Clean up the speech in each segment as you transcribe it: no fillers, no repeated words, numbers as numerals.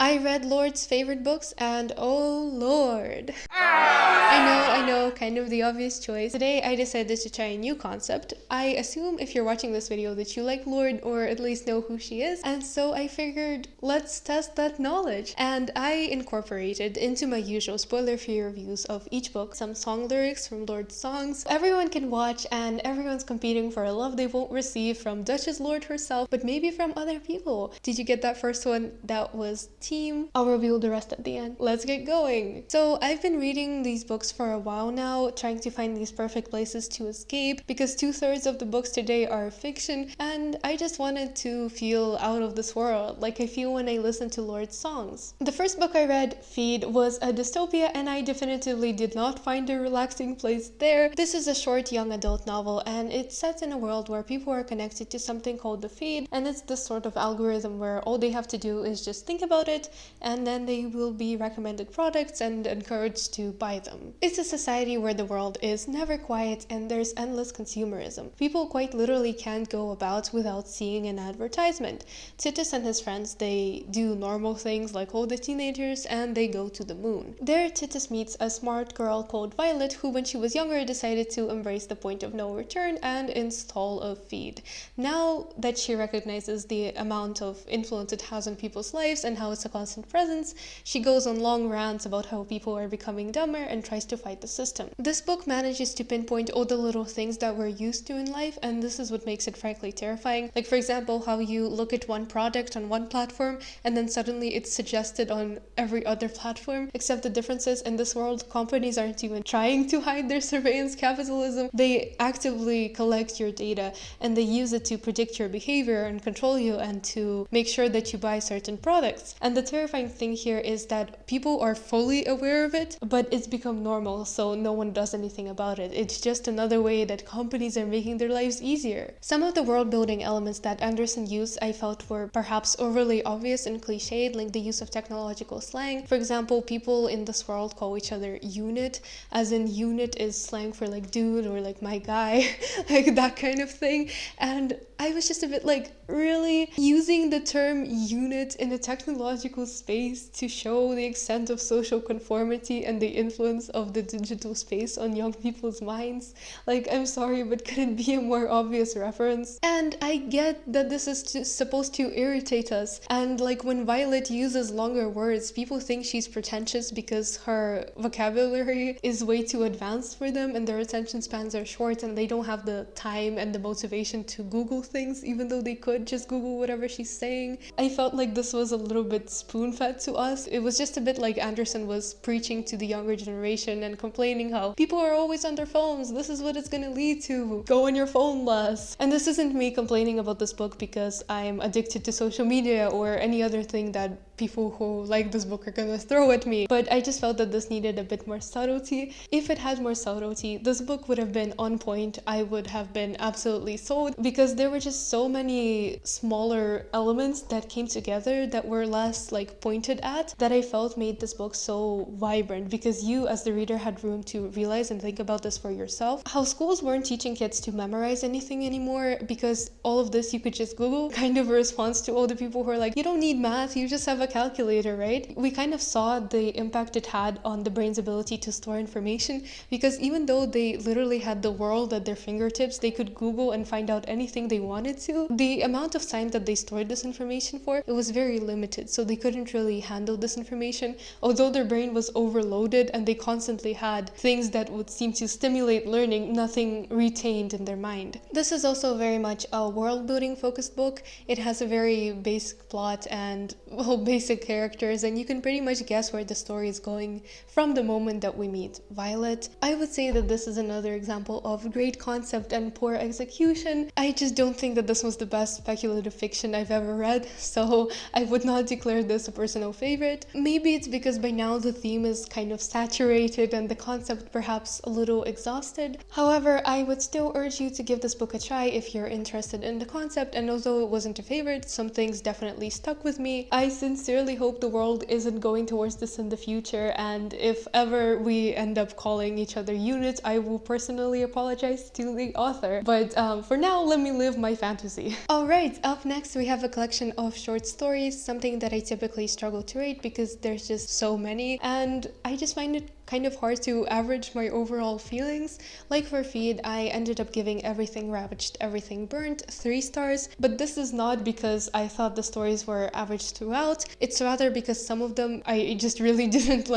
I read Lorde's favorite books and oh Lord. I know, kind of the obvious choice. Today I decided to try a new concept. I assume if you're watching this video that you like Lorde or at least know who she is, and so I figured let's test that knowledge. And I incorporated into my usual spoiler-free reviews of each book some song lyrics from Lorde's songs. Everyone can watch and everyone's competing for a love they won't receive from Duchess Lorde herself, but maybe from other people. Did you get that first one? That was team. I'll reveal the rest at the end. Let's get going. So I've been reading these books for a while now, trying to find these perfect places to escape because 2/3 of the books today are fiction, and I just wanted to feel out of this world like I feel when I listen to Lorde's songs. The first book I read, Feed, was a dystopia, and I definitively did not find a relaxing place there. This is a short young adult novel, and it's set in a world where people are connected to something called the feed, and it's this sort of algorithm where all they have to do is just think about it and then they will be recommended products and encouraged to buy them. It's a society where the world is never quiet and there's endless consumerism. People quite literally can't go about without seeing an advertisement. Titus and his friends, they do normal things like all the teenagers and they go to the moon. There Titus meets a smart girl called Violet who when she was younger decided to embrace the point of no return and install a feed. Now that she recognizes the amount of influence it has on people's lives and how it's a constant presence, she goes on long rants about how people are becoming dumber and tries to fight the system. This book manages to pinpoint all the little things that we're used to in life, and this is what makes it frankly terrifying. Like for example, how you look at one product on one platform and then suddenly it's suggested on every other platform, except the difference is in this world, companies aren't even trying to hide their surveillance capitalism. They actively collect your data and they use it to predict your behavior and control you and to make sure that you buy certain products. And the terrifying thing here is that people are fully aware of it, but it's become normal, so no one does anything about it. It's just another way that companies are making their lives easier. Some of the world building elements that Anderson used I felt were perhaps overly obvious and cliched, like the use of technological slang. For example, people in this world call each other unit, as in unit is slang for like dude or like my guy, like that kind of thing. And I was just a bit like, really? Using the term unit in a technological space to show the extent of social conformity and the influence of the digital space on young people's minds? Like, I'm sorry, but could it be a more obvious reference? And I get that this is supposed to irritate us, and like when Violet uses longer words, people think she's pretentious because her vocabulary is way too advanced for them and their attention spans are short and they don't have the time and the motivation to Google things, even though they could just Google whatever she's saying. I felt like this was a little bit spoon-fed to us. It was just a bit like Anderson was preaching to the younger generation and complaining how people are always on their phones, this is what it's gonna lead to, go on your phone less. And this isn't me complaining about this book because I'm addicted to social media or any other thing that people who like this book are gonna throw at me, but I just felt that this needed a bit more subtlety. If it had more subtlety, this book would have been on point. I would have been absolutely sold because there were just so many smaller elements that came together that were less like pointed at that I felt made this book so vibrant, because you as the reader had room to realize and think about this for yourself. How schools weren't teaching kids to memorize anything anymore because all of this you could just Google, kind of a response to all the people who are like, you don't need math, you just have a calculator, right? We kind of saw the impact it had on the brain's ability to store information, because even though they literally had the world at their fingertips, they could Google and find out anything they wanted to. The amount of time that they stored this information for, it was very limited, so they couldn't really handle this information, although their brain was overloaded and they constantly had things that would seem to stimulate learning, nothing retained in their mind. This is also very much a world building focused book. It has a very basic plot and basic characters, and you can pretty much guess where the story is going from the moment that we meet Violet. I would say that this is another example of great concept and poor execution. I just don't think that this was the best speculative fiction I've ever read, so I would not declare this a personal favorite. Maybe it's because by now the theme is kind of saturated and the concept perhaps a little exhausted. However, I would still urge you to give this book a try if you're interested in the concept, and although it wasn't a favorite, some things definitely stuck with me. I sincerely sincerely hope the world isn't going towards this in the future, and if ever we end up calling each other units, I will personally apologize to the author. But for now, let me live my fantasy. Alright, up next we have a collection of short stories, something that I typically struggle to rate because there's just so many, and I just find it kind of hard to average my overall feelings. Like for Feed, I ended up giving Everything Ravaged, Everything Burnt 3 stars, but this is not because I thought the stories were average throughout. It's rather because some of them I just really didn't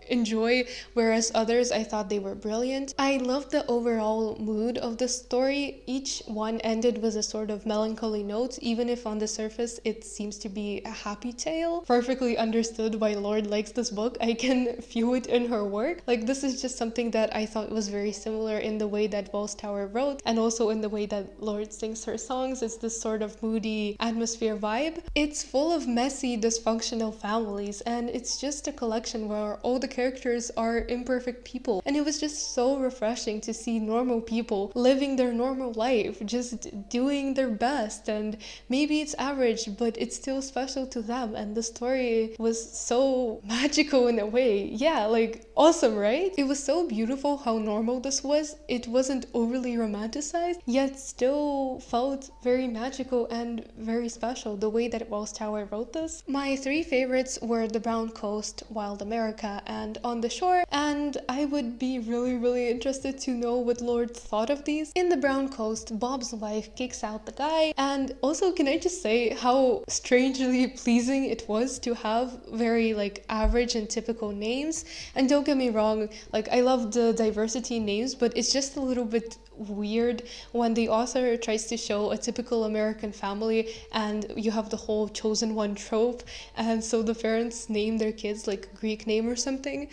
enjoy, whereas others I thought they were brilliant. I loved the overall mood of the story. Each one ended with a sort of melancholy note, even if on the surface it seems to be a happy tale. Perfectly understood why Lorde likes this book. I can feel it in her work. This is just something that I thought was very similar in the way that Wells Tower wrote, and also in the way that Lorde sings her songs. It's this sort of moody atmosphere vibe. It's full of messy, dysfunctional families, and it's just a collection where all the characters are imperfect people, and it was just so refreshing to see normal people living their normal life, just doing their best, and maybe it's average, but it's still special to them, and the story was so magical in a way. Yeah, awesome, right? It was so beautiful how normal this was. It wasn't overly romanticized, yet still felt very magical and very special, the way that Wells Tower wrote this. My 3 favorites were The Brown Coast, Wild America, and On the Shore, and I would be really interested to know what Lorde thought of these. In The Brown Coast, Bob's wife kicks out the guy, and also can I just say how strangely pleasing it was to have very average and typical names. And don't get me wrong, I love the diversity in names, but it's just a little bit weird when the author tries to show a typical American family and you have the whole chosen one trope, and so the parents name their kids Greek name or something.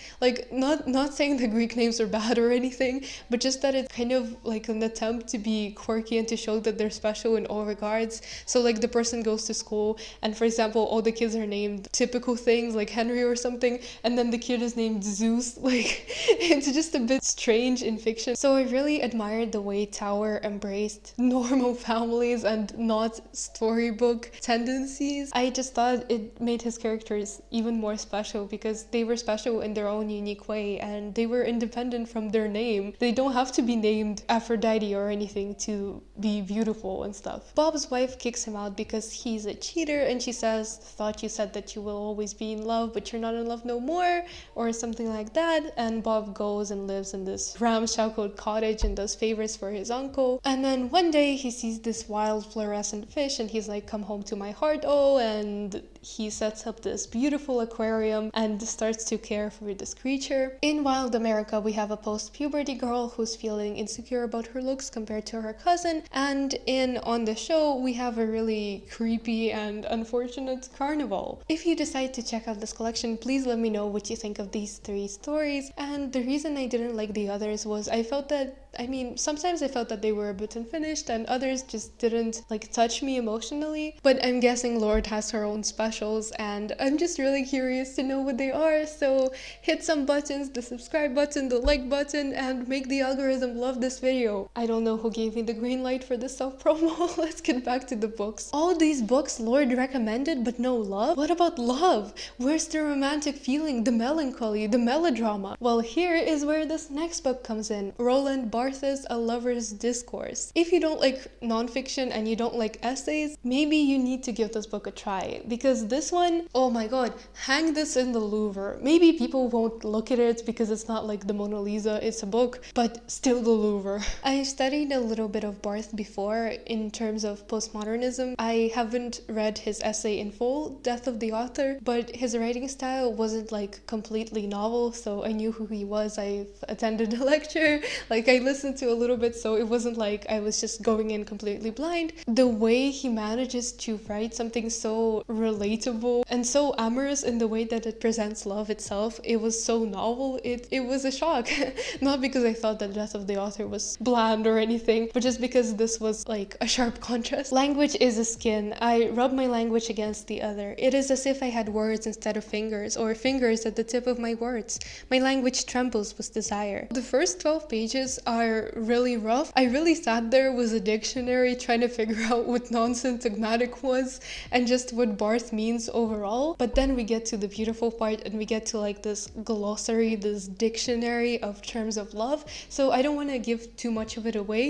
Not saying the Greek names are bad or anything, but just that it's kind of an attempt to be quirky and to show that they're special in all regards. So the person goes to school and, for example, all the kids are named typical things like Henry or something, and then the kid is named Zeus. It's just a bit strange in fiction. So I really admired the way Tower embraced normal families and not storybook tendencies. I just thought it made his characters even more special because they were special in their own unique way, and they were independent from their name. They don't have to be named Aphrodite or anything to be beautiful and stuff. Bob's wife kicks him out because he's a cheater, and she says, "Thought you said that you will always be in love, but you're not in love no more," or something like that. And Bob goes and lives in this ramshackle cottage and does favors for his uncle. And then one day he sees this wild fluorescent fish, and he's like, "Come home to my heart, oh," and he sets up this beautiful aquarium and starts to care for this creature. In Wild America, we have a post-puberty girl who's feeling insecure about her looks compared to her cousin, and in On the Show, we have a really creepy and unfortunate carnival. If you decide to check out this collection, please let me know what you think of these 3 stories. And the reason I didn't like the others was I felt that, sometimes I felt that they were a bit unfinished, and others just didn't touch me emotionally. But I'm guessing Lorde has her own specials, and I'm just really curious to know what they are. So hit some buttons, the subscribe button, the like button, and make the algorithm love this video. I don't know who gave me the green light for this self-promo. Let's get back to the books. All these books Lorde recommended, but no love? What about love? Where's the romantic feeling, the melancholy, the melodrama? Well, here is where this next book comes in. Roland Barthes' A Lover's Discourse. If you don't like nonfiction and you don't like essays, maybe you need to give this book a try, because this one, oh my god, hang this in the Louvre. Maybe people won't look at it because it's not like the Mona Lisa, it's a book, but still the Louvre. I studied a little bit of Barthes before in terms of postmodernism. I haven't read his essay in full, Death of the Author, but his writing style wasn't completely novel, so I knew who he was. I've attended a lecture, I listened to a little bit, so it wasn't like I was just going in completely blind. The way he manages to write something so relatable and so amorous in the way that it presents love itself, it was so novel. It was a shock. Not because I thought that Death of the Author was bland or anything, but just because this was a sharp contrast. Language is a skin. I rub my language against the other. It is as if I had words instead of fingers, or fingers at the tip of my words. My language trembles with desire. The first 12 pages are really rough. I really sat there with a dictionary trying to figure out what non-syntagmatic was and just what Barthes means overall. But then we get to the beautiful part and we get to like this glossary, this dictionary of terms of love. So I don't want to give too much of it away.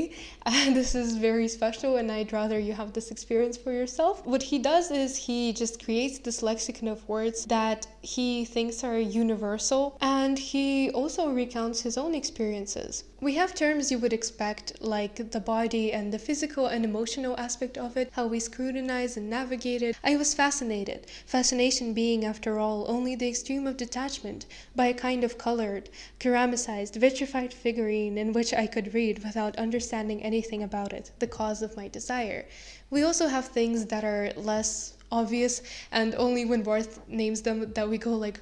And this is very special and I'd rather you have this experience for yourself. What he does is he just creates this lexicon of words that he thinks are universal, and he also recounts his own experiences. We have terms you would expect, like the body and the physical and emotional aspect of it, how we scrutinize and navigate it. I was fascinated. Fascination being, after all, only the extreme of detachment, by a kind of colored, ceramicized, vitrified figurine in which I could read without understanding anything about it, the cause of my desire. We also have things that are less obvious, and only when Barth names them that we go like,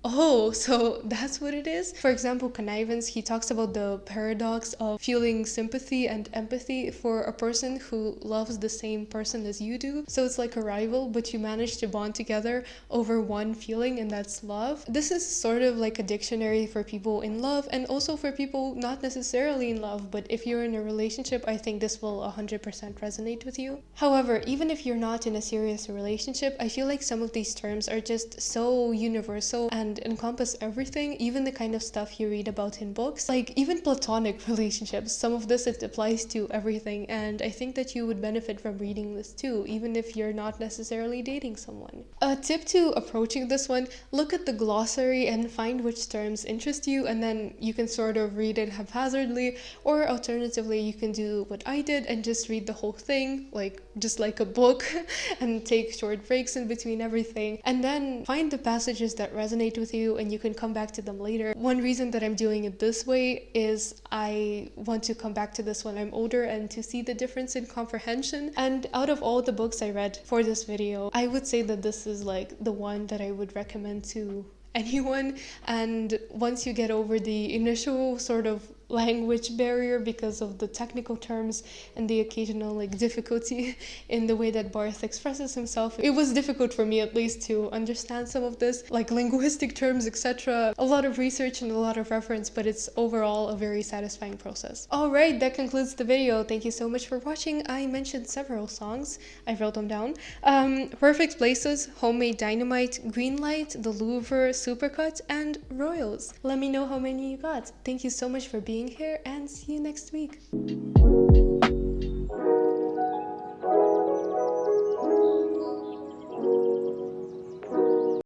oh, so that's what it is? For example, connivance, he talks about the paradox of feeling sympathy and empathy for a person who loves the same person as you do. So it's like a rival, but you manage to bond together over one feeling, and that's love. This is sort of like a dictionary for people in love, and also for people not necessarily in love, but if you're in a relationship, I think this will 100% resonate with you. However, even if you're not in a serious relationship, I feel like some of these terms are just so universal and encompass everything, even the kind of stuff you read about in books, like even platonic relationships. Some of this, it applies to everything, and I think that you would benefit from reading this too, even if you're not necessarily dating someone. A tip to approaching this one: look at the glossary and find which terms interest you, and then you can sort of read it haphazardly, or alternatively you can do what I did and just read the whole thing, like just like a book, and take short breaks in between everything, and then find the passages that resonate with you, and you can come back to them later. One reason that I'm doing it this way is I want to come back to this when I'm older and to see the difference in comprehension. And out of all the books I read for this video, I would say that this is like the one that I would recommend to anyone. And once you get over the initial sort of language barrier because of the technical terms and the occasional like difficulty in the way that Barth expresses himself, it was difficult for me at least to understand some of this, like linguistic terms, etc. A lot of research and a lot of reference, but it's overall a very satisfying process. Alright, that concludes the video. Thank you so much for watching. I mentioned several songs. I wrote them down. Perfect Places, Homemade Dynamite, Greenlight, The Louvre, Supercut, and Royals. Let me know how many you got. Thank you so much for being here, and see you next week.